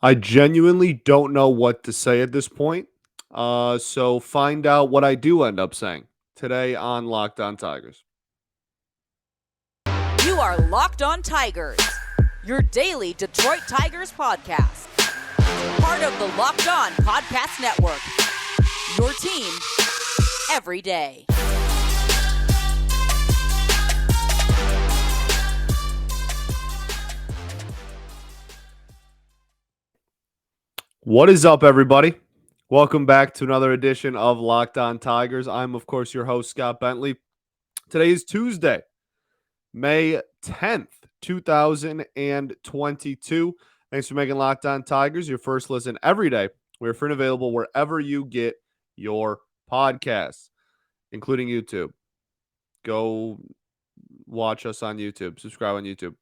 I genuinely don't know what to say at this point. So find out what I do end up saying today on Locked On Tigers. You are Locked On Tigers, your daily Detroit Tigers podcast. Part of the Locked On Podcast Network, your team every day. What is up, everybody? Welcome back to another edition of Locked On Tigers. I'm, of course, your host, Scott Bentley. Today is Tuesday, May 10th, 2022. Thanks for making Locked On Tigers your first listen every day. We're free and available wherever you get your podcasts, including YouTube. Go watch us on YouTube. Subscribe on YouTube.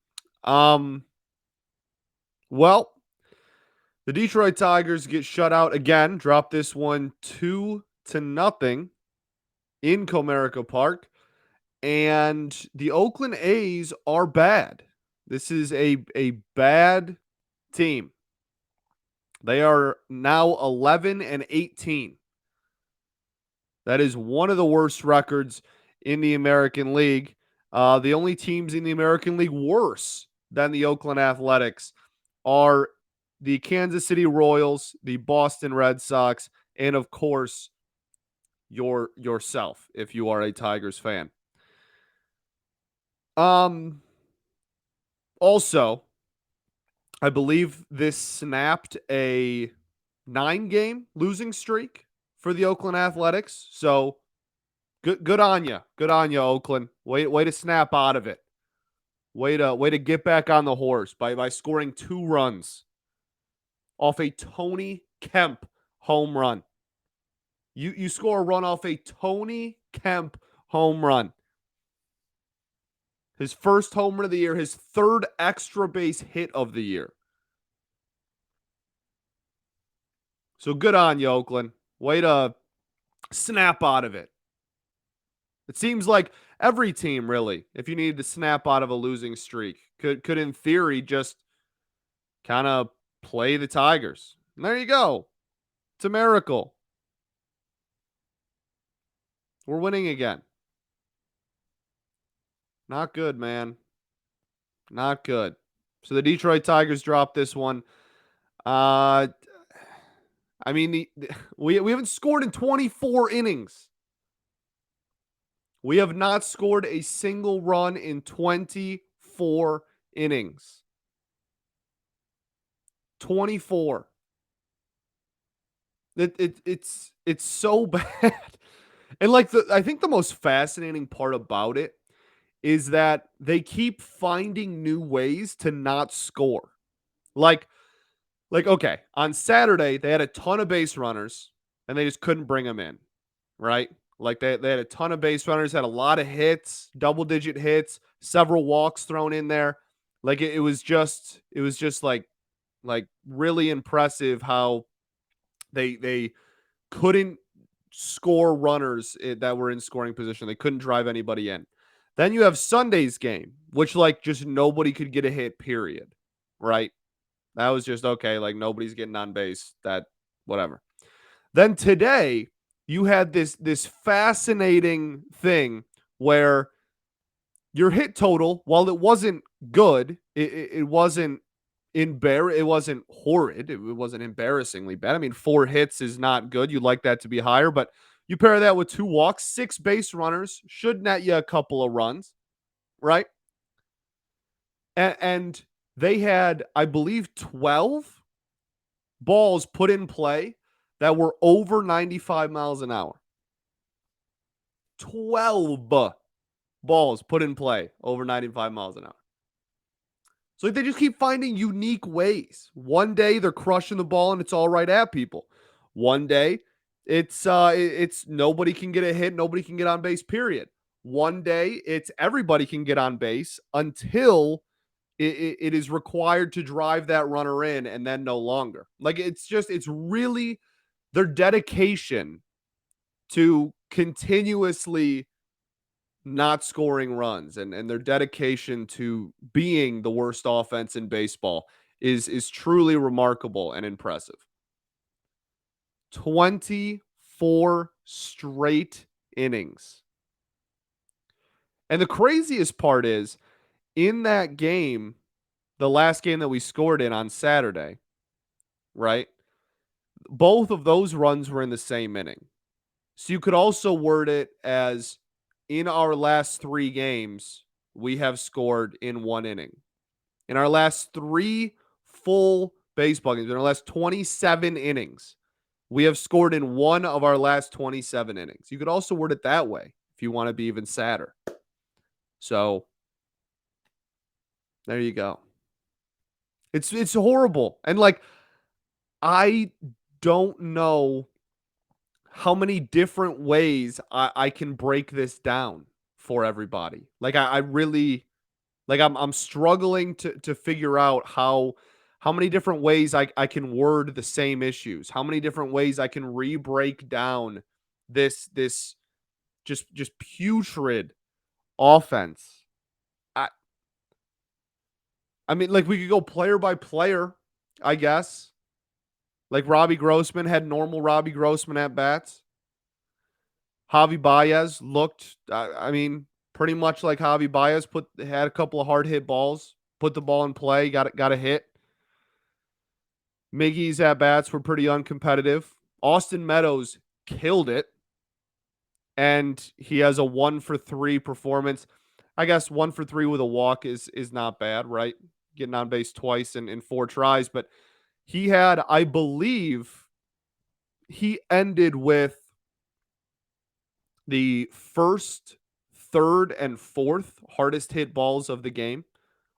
Well, the Detroit Tigers get shut out again. Drop this one 2-0 in Comerica Park. And the Oakland A's are bad. This is a bad team. They are now 11-18. That is one of the worst records in the American League. The only teams in the American League worse than the Oakland Athletics are the Kansas City Royals, the Boston Red Sox, and of course, yourself if you are a Tigers fan. Also, I believe this snapped a 9-game losing streak for the Oakland Athletics. So good on you. Good on you, Oakland. Way to snap out of it. Way to get back on the horse by scoring 2 runs off a Tony Kemp home run. You score a run off a Tony Kemp home run. His first home run of the year, his third extra base hit of the year. So good on you, Oakland. Way to snap out of it. It seems like every team, really, if you needed to snap out of a losing streak, could in theory just kind of play the Tigers. And there you go. It's a miracle. We're winning again. Not good, man. Not good. So the Detroit Tigers dropped this one. I mean, we haven't scored in 24 innings. We have not scored a single run in 24 innings. 24. It's so bad. And I think the most fascinating part about it is that they keep finding new ways to not score. Like okay, on Saturday they had a ton of base runners and they just couldn't bring them in, right? Like they had a ton of base runners, had a lot of hits, double-digit hits, several walks thrown in there. Like it was just like really impressive how they couldn't score runners that were in scoring position. They couldn't drive anybody in. Then you have Sunday's game, which just nobody could get a hit, period. Right? That was just okay. Like nobody's getting on base. That whatever. Then today you had this fascinating thing where your hit total, while it wasn't good, it wasn't it wasn't horrid. It wasn't embarrassingly bad. I mean, 4 hits is not good. You'd like that to be higher, but you pair that with 2 walks, 6 base runners, should net you a couple of runs, right? And they had, I believe, 12 balls put in play that were over 95 miles an hour. 12 balls put in play over 95 miles an hour. So they just keep finding unique ways. One day they're crushing the ball and it's all right at people. One day it's nobody can get a hit, nobody can get on base, period. One day it's everybody can get on base until it is required to drive that runner in and then no longer. Like it's really their dedication to continuously not scoring runs and their dedication to being the worst offense in baseball is truly remarkable and impressive. 24 straight innings. And the craziest part is in that game, the last game that we scored in on Saturday, right? Both of those runs were in the same inning. So you could also word it as in our last 3 games, we have scored in 1 inning. In our last 3 full baseball games, in our last 27 innings, we have scored in one of our last 27 innings. You could also word it that way if you want to be even sadder. So there you go. It's horrible. And like I don't know how many different ways I can break this down for everybody. Like I really like I'm struggling to figure out how many different ways I can word the same issues, how many different ways I can re-break down this just putrid offense. I I mean, like we could go player by player, I guess. Like Robbie Grossman had normal Robbie Grossman at bats. Javi Baez looked, I mean, pretty much like Javi Baez had a couple of hard hit balls, put the ball in play, got a hit. Miggy's at bats were pretty uncompetitive. Austin Meadows killed it, and he has a 1-for-3 performance. I guess 1-for-3 with a walk is not bad, right? Getting on base twice in 4 tries, but he had, I believe, he ended with the first, third, and fourth hardest hit balls of the game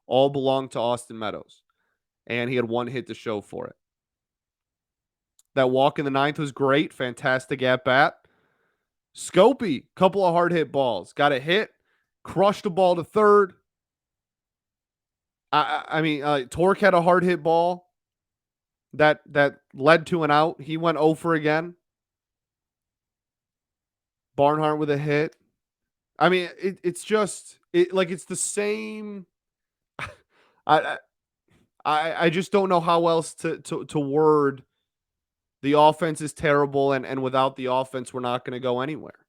all belonged to Austin Meadows, and he had 1 hit to show for it. That walk in the 9th was great, fantastic at bat. Scopey, couple of hard hit balls, got a hit, crushed the ball to third. I mean, Torque had a hard hit ball that led to an out. He went 0 for again. Barnhart with a hit. I mean, it's just like it's the same. I I just don't know how else to word. The offense is terrible, and without the offense, we're not going to go anywhere.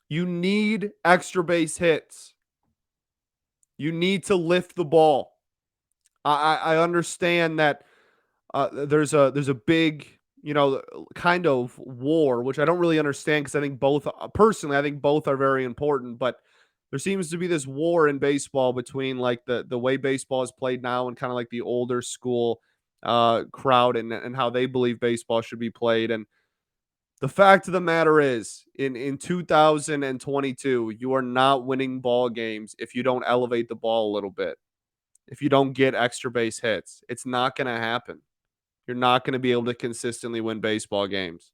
You need extra base hits. You need to lift the ball. I understand that there's a big, kind of war, which I don't really understand because I think both, personally, I think both are very important. But there seems to be this war in baseball between like the way baseball is played now and kind of like the older school crowd and how they believe baseball should be played. And the fact of the matter is, in 2022, you are not winning ball games if you don't elevate the ball a little bit. If you don't get extra base hits, it's not going to happen. You're not going to be able to consistently win baseball games.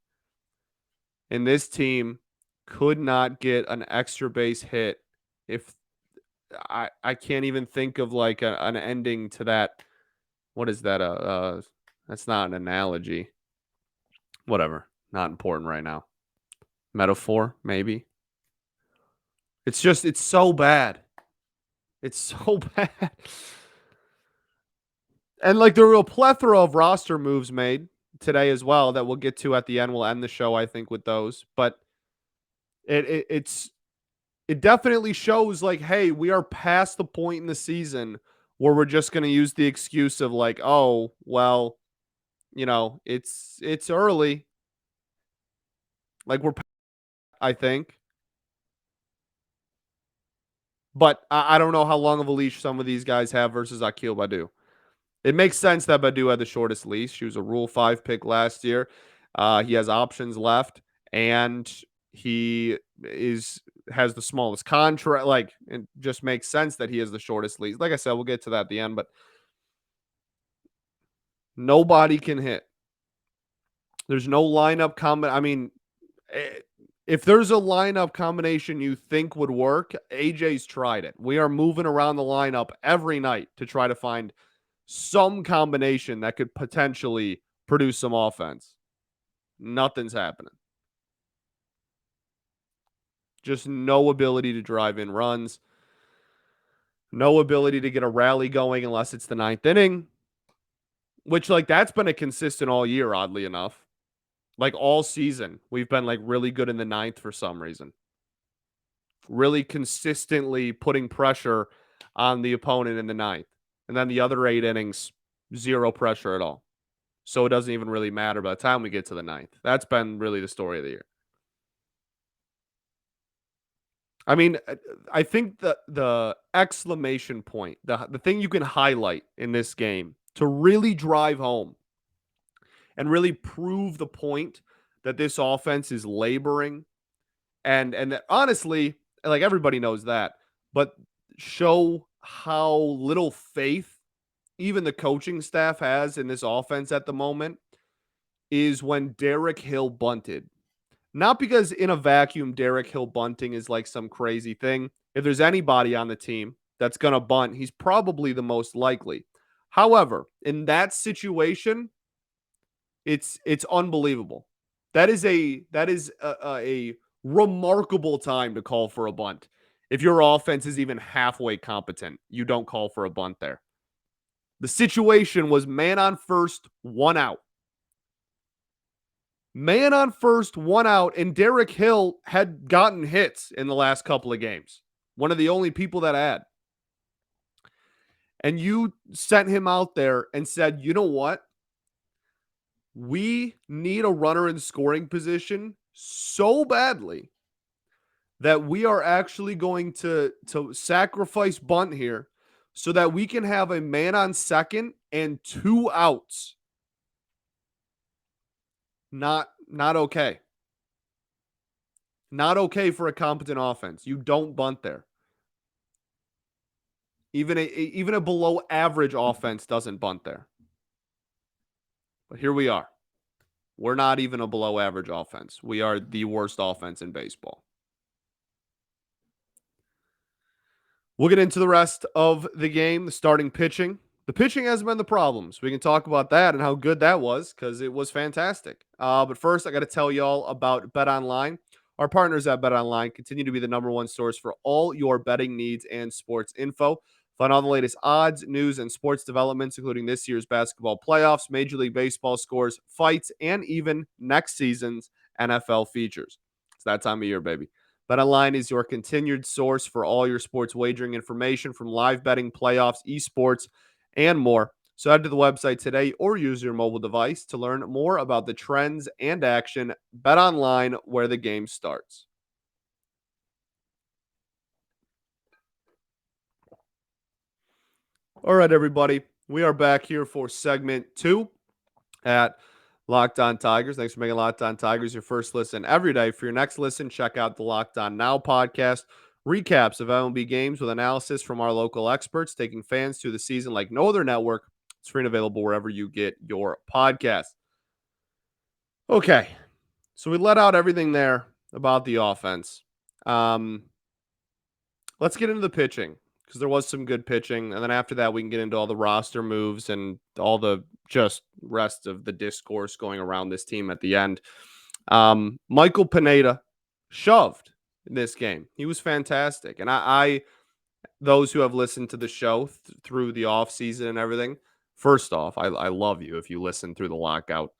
And this team could not get an extra base hit. If I can't even think of like an ending to that. What is that? That's not an analogy. Whatever. Not important right now. Metaphor, maybe. It's so bad. It's so bad. And like there were a plethora of roster moves made today as well that we'll get to at the end. We'll end the show, I think, with those. But it definitely shows like, hey, we are past the point in the season where we're just going to use the excuse of like, oh, well, it's early. Like I think. But I don't know how long of a leash some of these guys have versus Akil Badu. It makes sense that Badu had the shortest leash. She was a Rule 5 pick last year. He has options left, and he has the smallest contract. Like, it just makes sense that he has the shortest leash. Like I said, we'll get to that at the end, but nobody can hit. There's no lineup comment. I mean, if there's a lineup combination you think would work, AJ's tried it. We are moving around the lineup every night to try to find some combination that could potentially produce some offense. Nothing's happening. Just no ability to drive in runs. No ability to get a rally going unless it's the ninth inning, which, like, that's been a consistent all year, oddly enough. Like, all season, we've been, like, really good in the ninth for some reason. Really consistently putting pressure on the opponent in the ninth. And then the other 8 innings, zero pressure at all. So it doesn't even really matter by the time we get to the ninth. That's been really the story of the year. I mean, I think the exclamation point, the thing you can highlight in this game to really drive home and really prove the point that this offense is laboring and that honestly, like, everybody knows that, but show how little faith even the coaching staff has in this offense at the moment is when Derek Hill bunted. Not because in a vacuum, Derek Hill bunting is like some crazy thing. If there's anybody on the team that's going to bunt, he's probably the most likely. However, in that situation, it's unbelievable. That is a remarkable time to call for a bunt. If your offense is even halfway competent, you don't call for a bunt there. The situation was man on first, one out. Man on first, one out, and Derek Hill had gotten hits in the last couple of games. One of the only people that had. And you sent him out there and said, you know what? We need a runner in scoring position so badly that we are actually going to sacrifice bunt here so that we can have a man on second and 2 outs. Not okay. Not okay for a competent offense. You don't bunt there. Even a below average offense doesn't bunt there. But here we are. We're not even a below average offense. We are the worst offense in baseball. We'll get into the rest of the game, the starting pitching. The pitching hasn't been the problem. So we can talk about that and how good that was because it was fantastic. But first, I got to tell y'all about BetOnline. Our partners at BetOnline continue to be the number one source for all your betting needs and sports info. Find all the latest odds, news, and sports developments, including this year's basketball playoffs, Major League Baseball scores, fights, and even next season's NFL features. It's that time of year, baby. BetOnline is your continued source for all your sports wagering information from live betting, playoffs, esports, and more. So head to the website today or use your mobile device to learn more about the trends and action. BetOnline, where the game starts. All right, everybody. We are back here for segment 2 at Locked On Tigers. Thanks for making Locked On Tigers your first listen every day. For your next listen, check out the Locked On Now podcast. Recaps of MLB games with analysis from our local experts, taking fans through the season like no other network. It's free and available wherever you get your podcast. Okay, so we let out everything there about the offense. Let's get into the pitching because there was some good pitching. And then after that, we can get into all the roster moves and all the just rest of the discourse going around this team at the end. Michael Pineda shoved in this game. He was fantastic. And I those who have listened to the show through the off season and everything, first off, I love you if you listen through the lockout.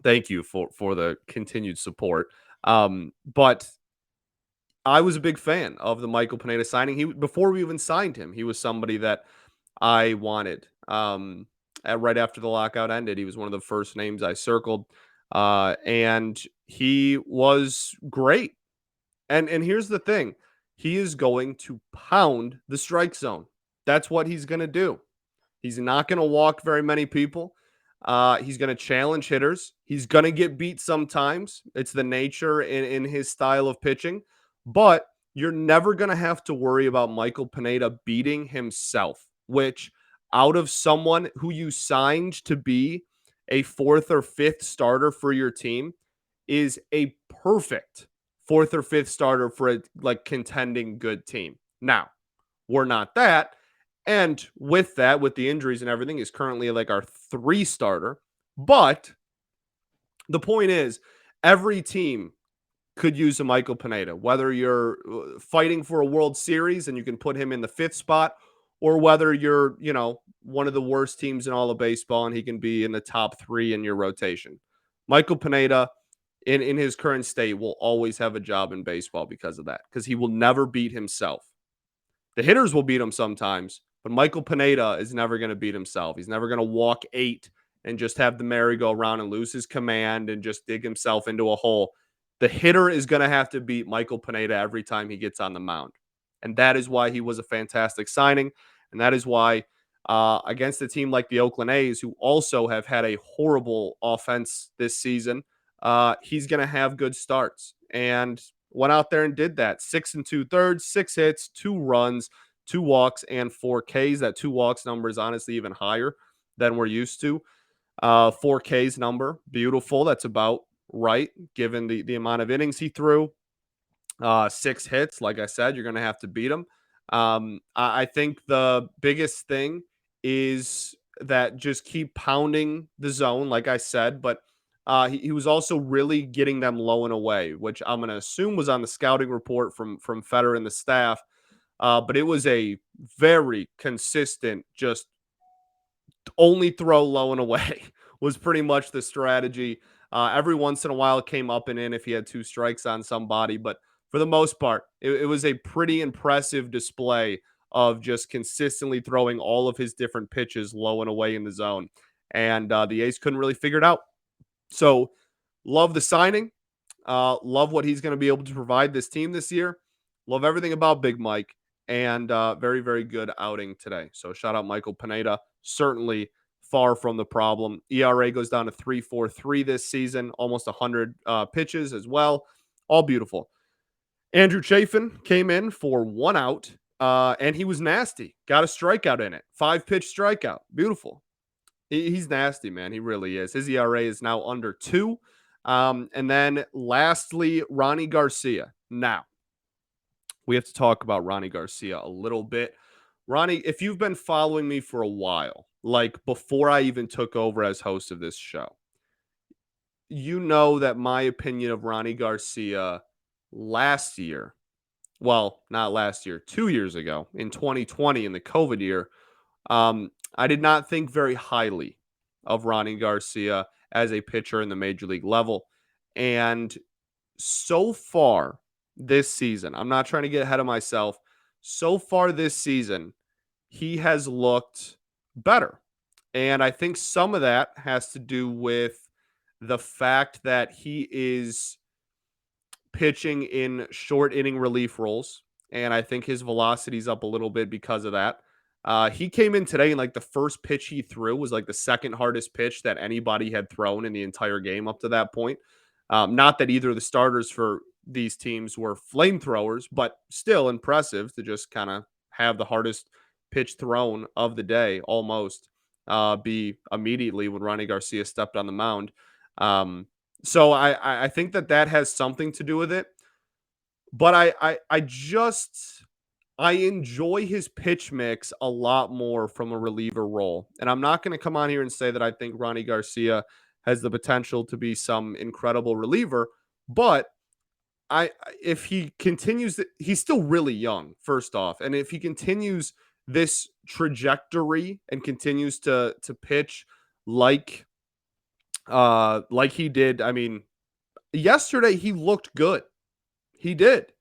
Thank you for the continued support. But I was a big fan of the Michael Pineda signing. Before we even signed him, he was somebody that I wanted. Right after the lockout ended, he was one of the first names I circled, and he was great. And here's the thing: he is going to pound the strike zone. That's what he's going to do. He's not going to walk very many people. He's going to challenge hitters. He's going to get beat sometimes. It's the nature in his style of pitching. But you're never going to have to worry about Michael Pineda beating himself, which out of someone who you signed to be a 4th or 5th starter for your team is a perfect 4th or 5th starter for a contending good team. Now, we're not that. And with that, with the injuries and everything, is currently like our 3 starter. But the point is, every team could use a Michael Pineda, whether you're fighting for a World Series and you can put him in the fifth spot, or whether you're, one of the worst teams in all of baseball and he can be in the top three in your rotation. Michael Pineda, in his current state, will always have a job in baseball because of that, because he will never beat himself. The hitters will beat him sometimes, but Michael Pineda is never going to beat himself. He's never going to walk 8 and just have the merry-go-round and lose his command and just dig himself into a hole. The hitter is going to have to beat Michael Pineda every time he gets on the mound. And that is why he was a fantastic signing. And that is why against a team like the Oakland A's, who also have had a horrible offense this season, he's going to have good starts. And went out there and did that. 6 2/3, 6 hits, 2 runs, 2 walks, and 4 Ks. That 2 walks number is honestly even higher than we're used to. 4 Ks number, beautiful. That's about right, given the amount of innings he threw. 6 hits, like I said, you're going to have to beat him. I think the biggest thing is that just keep pounding the zone, like I said, but he was also really getting them low and away, which I'm going to assume was on the scouting report from Feder and the staff. But it was a very consistent, just only throw low and away was pretty much the strategy. Every once in a while, it came up and in if he had 2 strikes on somebody, but for the most part, it was a pretty impressive display of just consistently throwing all of his different pitches low and away in the zone. And the A's couldn't really figure it out. So, love the signing. Love what he's going to be able to provide this team this year. Love everything about Big Mike. And very, very good outing today. So, shout out Michael Pineda. Certainly far from the problem. ERA goes down to 3.43 this season, almost 100 pitches as well. All beautiful. Andrew Chafin came in for 1 out, and he was nasty. Got a strikeout in it. 5-pitch strikeout. Beautiful. He's nasty, man. He really is. His ERA is now under 2. And then lastly, Ronnie Garcia. Now, we have to talk about Ronnie Garcia a little bit. Ronnie, if you've been following me for a while, like before I even took over as host of this show, you know that my opinion of Ronnie Garcia last year, well, not last year, 2 years ago in 2020 in the COVID year, I did not think very highly of Ronnie Garcia as a pitcher in the major league level. And so far this season, I'm not trying to get ahead of myself. So far this season, he has looked better. And I think some of that has to do with the fact that he is pitching in short inning relief roles. And I think his velocity's up a little bit because of that. He came in today and like the first pitch he threw was like the second hardest pitch that anybody had thrown in the entire game up to that point. Not that either of the starters for these teams were flamethrowers, but still impressive to just kind of have the hardest pitch thrown of the day almost be immediately when Ronnie Garcia stepped on the mound. So I think that has something to do with it. But I enjoy his pitch mix a lot more from a reliever role. And I'm not going to come on here and say that I think Ronnie Garcia has the potential to be some incredible reliever, but if he continues, he's still really young, first off. And if he continues this trajectory and continues to pitch like he did, I mean, yesterday he looked good. He did.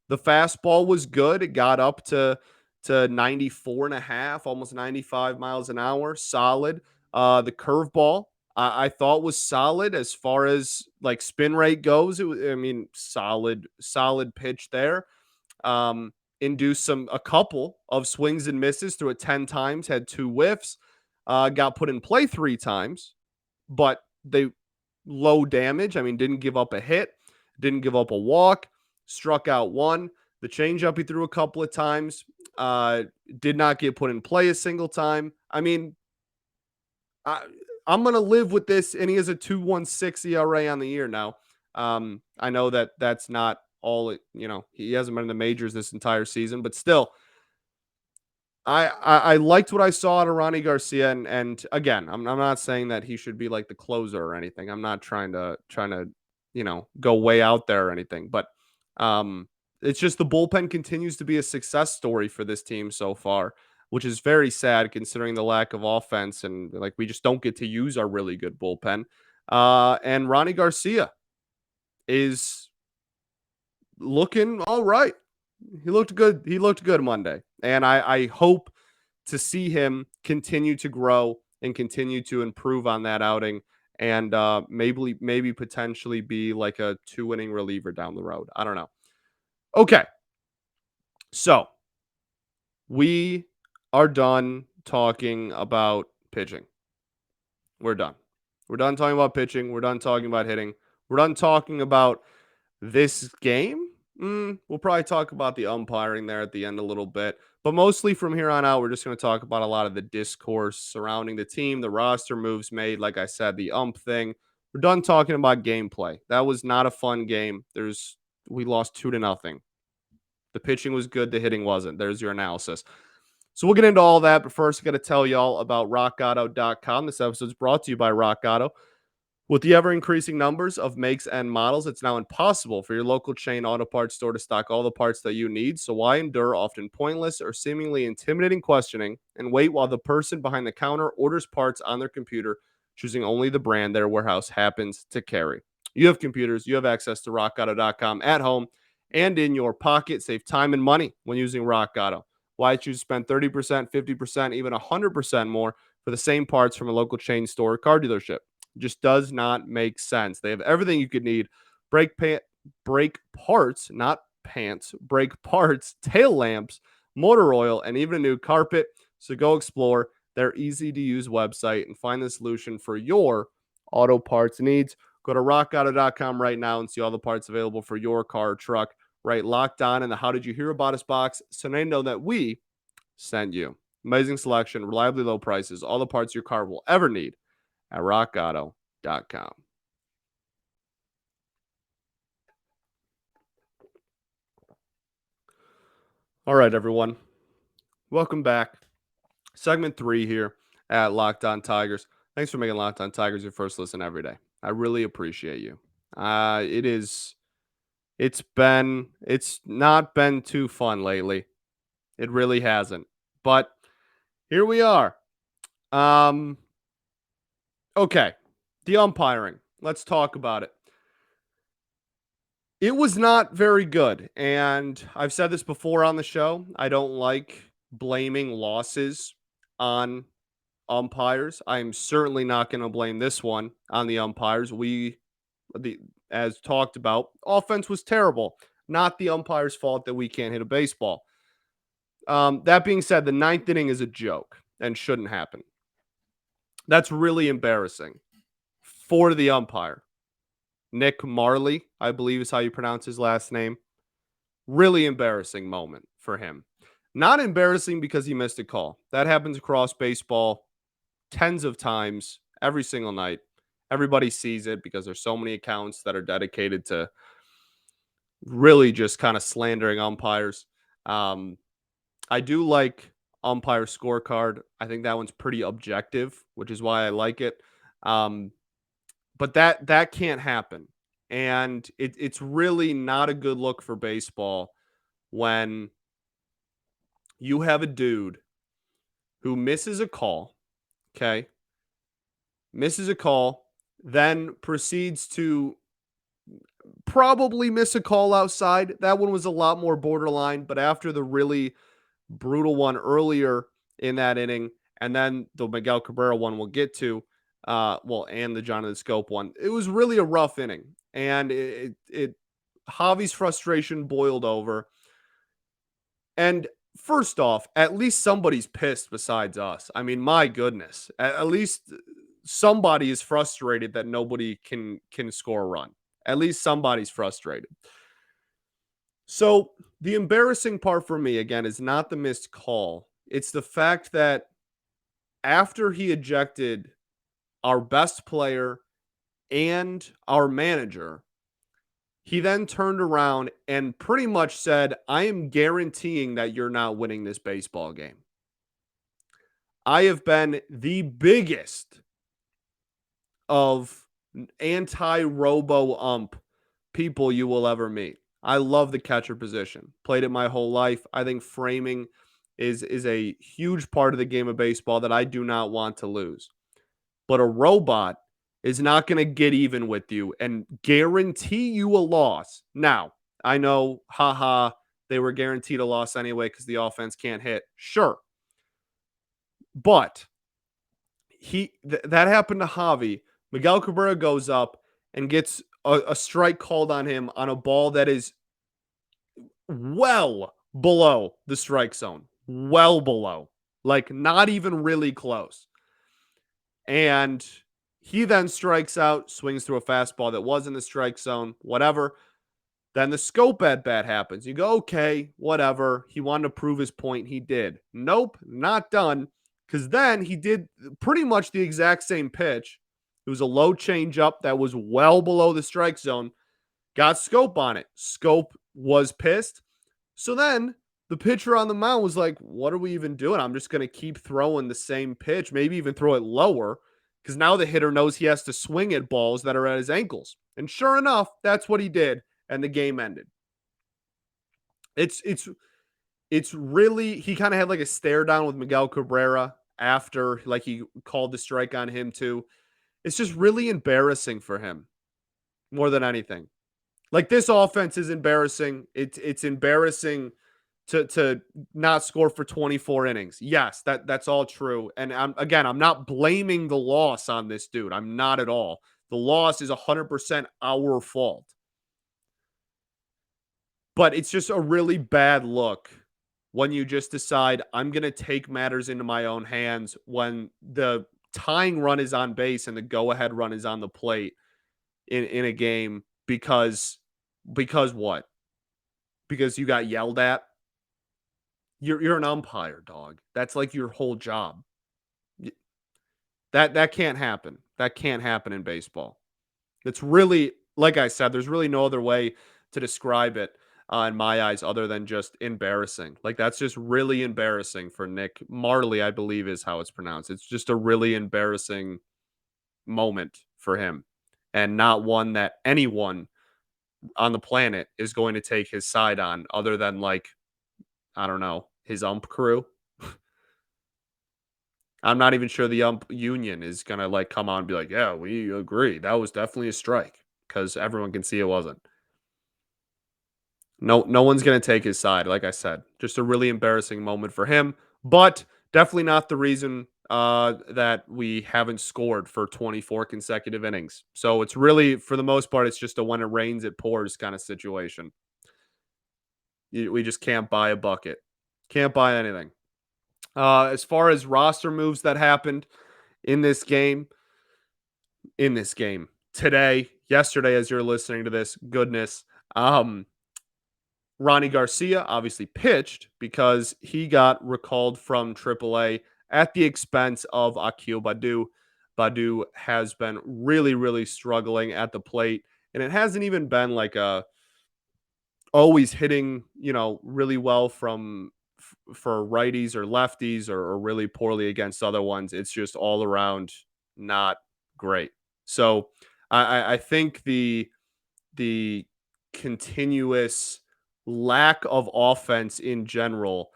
The fastball was good. It got up to 94 and a half, almost 95 miles an hour. Solid. The curveball I thought was solid as far as like spin rate goes. I mean, solid pitch there. Induced a couple of swings and misses, threw it 10 times, had 2 whiffs, got put in play 3 times, but they low damage. I mean, didn't give up a hit, didn't give up a walk, struck out 1. The changeup he threw a couple of times, did not get put in play a single time. I mean, I'm going to live with this, and he has a 2.16 ERA on the year now. I know that that's not all, he hasn't been in the majors this entire season, but still, I liked what I saw out of Ronnie Garcia, and again, I'm not saying that he should be like the closer or anything. I'm not trying to go way out there or anything. But it's just the bullpen continues to be a success story for this team so far, which is very sad considering the lack of offense. And like, we just don't get to use our really good bullpen. And Ronnie Garcia is looking all right. He looked good. He looked good Monday. And I hope to see him continue to grow and continue to improve on that outing, and maybe potentially be like a 2-inning reliever down the road. I don't know. Okay. So we are done talking about pitching. We're done. We're done talking about pitching. We're done talking about hitting. We're done talking about this game. We'll probably talk about the umpiring there at the end a little bit. But mostly from here on out, we're just going to talk about a lot of the discourse surrounding the team, the roster moves made. Like I said, the ump thing. We're done talking about gameplay. That was not a fun game. We lost 2-0. The pitching was good. The hitting wasn't. There's your analysis. So we'll get into all that. But first, I got to tell y'all about rockauto.com. This episode is brought to you by Rock Auto. With the ever-increasing numbers of makes and models, it's now impossible for your local chain auto parts store to stock all the parts that you need, so why endure often pointless or seemingly intimidating questioning and wait while the person behind the counter orders parts on their computer, choosing only the brand their warehouse happens to carry? You have computers, you have access to rockauto.com at home and in your pocket. Save time and money when using Rock Auto. Why choose to spend 30%, 50%, even 100% more for the same parts from a local chain store or car dealership? Just does not make sense. They have everything you could need. Brake parts, not pants, brake parts, tail lamps, motor oil, and even a new carpet. So go explore their easy to use website and find the solution for your auto parts needs. Go to rockauto.com right now and see all the parts available for your car or truck. Right, locked on in the How Did You Hear About Us box, so they know that we sent you. Amazing selection, reliably low prices, all the parts your car will ever need at rockauto.com. All right, everyone. Welcome back. Segment 3 here at Locked On Tigers. Thanks for making Locked On Tigers your first listen every day. I really appreciate you. It's not been too fun lately. It really hasn't. But here we are. Okay. The umpiring. Let's talk about it. It was not very good. And I've said this before on the show. I don't like blaming losses on umpires. I'm certainly not going to blame this one on the umpires. As talked about, offense was terrible. Not the umpire's fault that we can't hit a baseball. That being said, the ninth inning is a joke and shouldn't happen. That's really embarrassing for the umpire. Nick Marley, I believe is how you pronounce his last name. Really embarrassing moment for him. Not embarrassing because he missed a call. That happens across baseball tens of times every single night. Everybody sees it because there's so many accounts that are dedicated to really just kind of slandering umpires. I do like umpire scorecard. I think that one's pretty objective, which is why I like it. But that can't happen. And it's really not a good look for baseball when you have a dude who misses a call, okay? Misses a call, then proceeds to probably miss a call outside. That one was a lot more borderline, but after the really brutal one earlier in that inning, and then the Miguel Cabrera one we'll get to, and the Jonathan Scope one, it was really a rough inning. And Javi's frustration boiled over. And first off, at least somebody's pissed besides us. I mean, my goodness. At least somebody is frustrated that nobody can score a run. At least somebody's frustrated. So the embarrassing part for me, again, is not the missed call. It's the fact that after he ejected our best player and our manager, he then turned around and pretty much said, I am guaranteeing that you're not winning this baseball game. I have been the biggest of anti-robo ump people you will ever meet. I love the catcher position. Played it my whole life. I think framing is a huge part of the game of baseball that I do not want to lose. But a robot is not going to get even with you and guarantee you a loss. Now, I know, haha, they were guaranteed a loss anyway because the offense can't hit. Sure. But that happened to Javi. Miguel Cabrera goes up and gets a strike called on him on a ball that is well below the strike zone. Well below. Like not even really close. And he then strikes out, swings through a fastball that was in the strike zone, whatever. Then the scope at bat happens. You go, okay, whatever. He wanted to prove his point. He did. Nope, not done. Because then he did pretty much the exact same pitch. It was a low changeup that was well below the strike zone. Got Scope on it. Scope was pissed. So then the pitcher on the mound was like, what are we even doing? I'm just going to keep throwing the same pitch, maybe even throw it lower because now the hitter knows he has to swing at balls that are at his ankles. And sure enough, that's what he did. And the game ended. It's really, he kind of had like a stare down with Miguel Cabrera after like he called the strike on him too. It's just really embarrassing for him more than anything. Like this offense is embarrassing. It's embarrassing to not score for 24 innings. Yes, that's all true. And I'm not blaming the loss on this dude. I'm not at all. The loss is 100% our fault. But it's just a really bad look when you just decide I'm going to take matters into my own hands when the tying run is on base and the go-ahead run is on the plate in a game because what? Because you got yelled at? You're an umpire, dog. That's like your whole job. That can't happen. That can't happen in baseball. It's really, like I said, there's really no other way to describe it in my eyes other than just embarrassing. Like that's just really embarrassing for Nick Marley, I believe is how it's pronounced. It's just a really embarrassing moment for him and not one that anyone on the planet is going to take his side on other than like, I don't know, his ump crew. I'm not even sure the ump union is going to like come on and be like, yeah, we agree. That was definitely a strike because everyone can see it wasn't. No one's going to take his side. Like I said, just a really embarrassing moment for him, but definitely not the reason that we haven't scored for 24 consecutive innings. So it's really, for the most part, it's just a when it rains, it pours kind of situation. We just can't buy a bucket. Can't buy anything. As far as roster moves that happened in this game, today, yesterday, as you're listening to this, goodness, Ronnie Garcia obviously pitched because he got recalled from AAA at the expense of Akil Badu. Badu has been really, really struggling at the plate, and it hasn't even been like a always hitting, really well for righties or lefties or really poorly against other ones. It's just all around not great. So I think the continuous lack of offense in general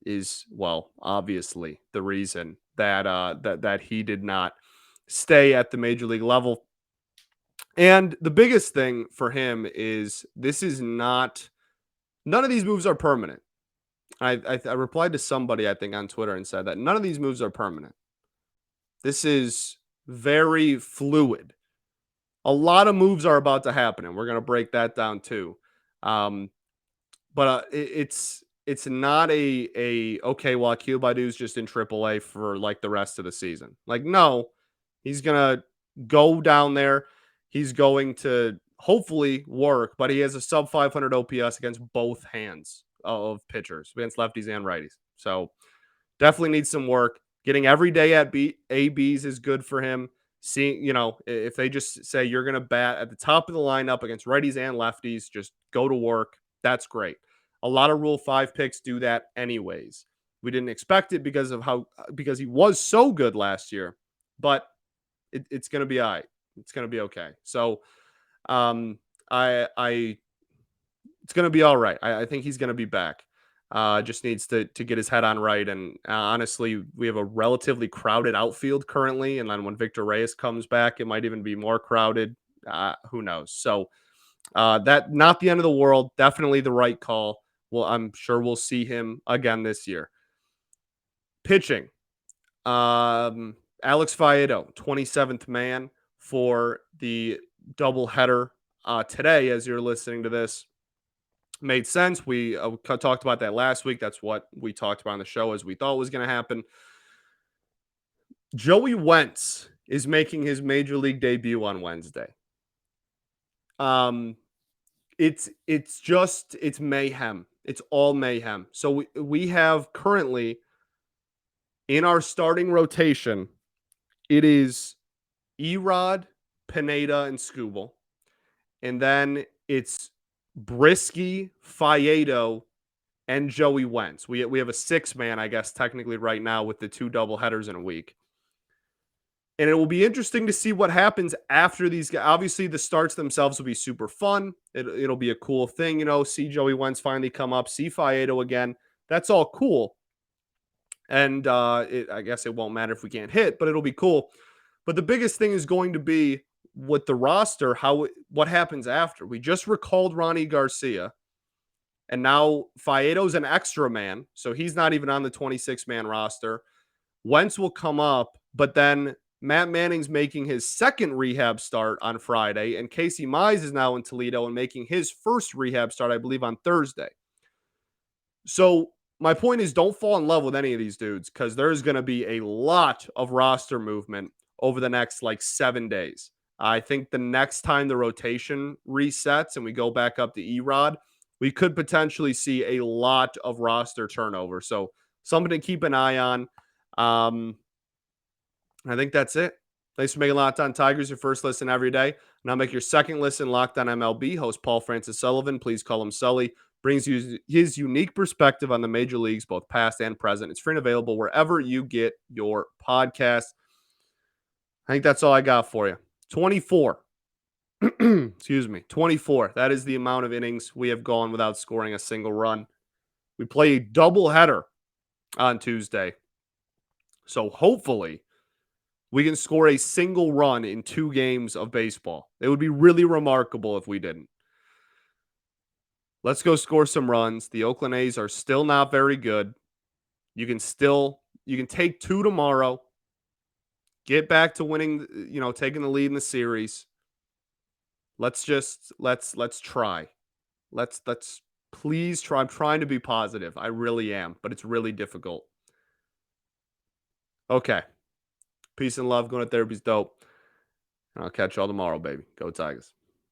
is, well, obviously the reason that he did not stay at the major league level. And the biggest thing for him is this is not, none of these moves are permanent. I replied to somebody, I think, on Twitter and said that none of these moves are permanent. This is very fluid. A lot of moves are about to happen, and we're going to break that down too. But it's not a okay. Well, Akil Badu's just in AAA for like the rest of the season. Like, no, he's gonna go down there. He's going to hopefully work, but he has a sub 500 OPS against both hands of pitchers, against lefties and righties. So definitely needs some work. Getting every day at ABs is good for him. Seeing, if they just say you're going to bat at the top of the lineup against righties and lefties, just go to work. That's great. A lot of Rule 5 picks do that anyways. We didn't expect it because he was so good last year, but it's going to be all right. It's going to be okay. So Um, I it's gonna be all right. I think he's gonna be back. Just needs to get his head on right. And honestly, we have a relatively crowded outfield currently. And then when Victor Reyes comes back, it might even be more crowded. Who knows? So that not the end of the world. Definitely the right call. Well, I'm sure we'll see him again this year. Pitching. Alex Faedo, 27th man for the doubleheader today. As you're listening to this, made sense. We talked about that last week. That's what we talked about on the show as we thought was going to happen. Joey Wentz is making his major league debut on Wednesday. Um, it's mayhem. It's all mayhem. So we have currently in our starting rotation, it is Erod, Pineda, and Scooble, and then it's Brisky, Faedo, and Joey Wentz. We have a 6-man, I guess, technically right now with the 2 double headers in a week. And it will be interesting to see what happens after these guys. Obviously, the starts themselves will be super fun. It'll be a cool thing, see Joey Wentz finally come up, see Faedo again. That's all cool. And I guess it won't matter if we can't hit, but it'll be cool. But the biggest thing is going to be with the roster, what happens after. We just recalled Ronnie Garcia. And now Faedo's an extra man, so he's not even on the 26-man roster. Wentz will come up, but then Matt Manning's making his second rehab start on Friday, and Casey Mize is now in Toledo and making his first rehab start, I believe, on Thursday. So my point is, don't fall in love with any of these dudes because there's going to be a lot of roster movement over the next 7 days. I think the next time the rotation resets and we go back up to Erod, we could potentially see a lot of roster turnover. So something to keep an eye on. I think that's it. Thanks for making Locked On Tigers your first listen every day. Now make your second listen Locked On MLB. Host Paul Francis Sullivan, please call him Sully, brings you his unique perspective on the major leagues, both past and present. It's free and available wherever you get your podcast. I think that's all I got for you. 24. Excuse me. 24. That is the amount of innings we have gone without scoring a single run. We play a doubleheader on Tuesday. So hopefully we can score a single run in 2 games of baseball. It would be really remarkable if we didn't. Let's go score some runs. The Oakland A's are still not very good. You can take 2 tomorrow. Get back to winning, taking the lead in the series. Let's try. Let's please try. I'm trying to be positive. I really am, but it's really difficult. Okay. Peace and love. Going to therapy's dope. And I'll catch y'all tomorrow, baby. Go Tigers.